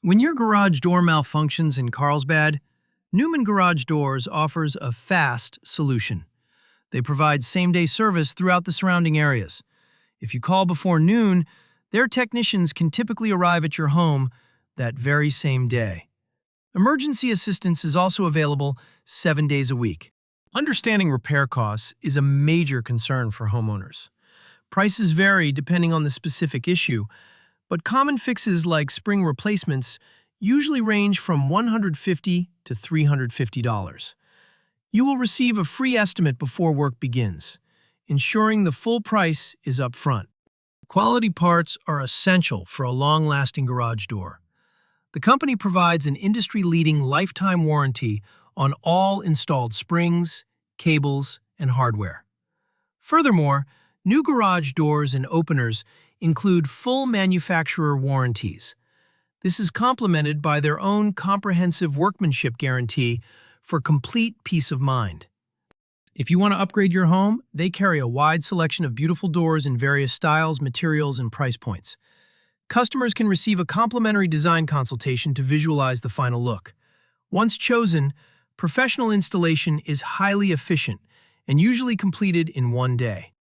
When your garage door malfunctions in Carlsbad, Newman Garage Doors offers a fast solution. They provide same-day service throughout the surrounding areas. If you call before noon, their technicians can typically arrive at your home that very same day. Emergency assistance is also available 7 days a week. Understanding repair costs is a major concern for homeowners. Prices vary depending on the specific issue, but common fixes like spring replacements usually range from $150 to $350. You will receive a free estimate before work begins, ensuring the full price is upfront. Quality parts are essential for a long-lasting garage door. The company provides an industry-leading lifetime warranty on all installed springs, cables, and hardware. Furthermore, new garage doors and openers include full manufacturer warranties. This is complemented by their own comprehensive workmanship guarantee for complete peace of mind. If you want to upgrade your home, they carry a wide selection of beautiful doors in various styles, materials, and price points. Customers can receive a complimentary design consultation to visualize the final look. Once chosen, professional installation is highly efficient and usually completed in 1 day.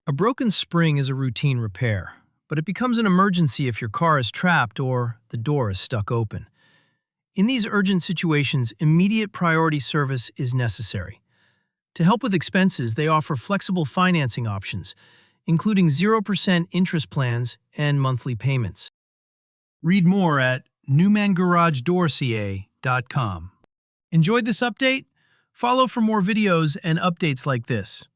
A broken spring is a routine repair, but it becomes an emergency if your car is trapped or the door is stuck open. In these urgent situations, immediate priority service is necessary. To help with expenses, they offer flexible financing options, including 0% interest plans and monthly payments. Read more at newmangaragedoorca.com. Enjoyed this update? Follow for more videos and updates like this.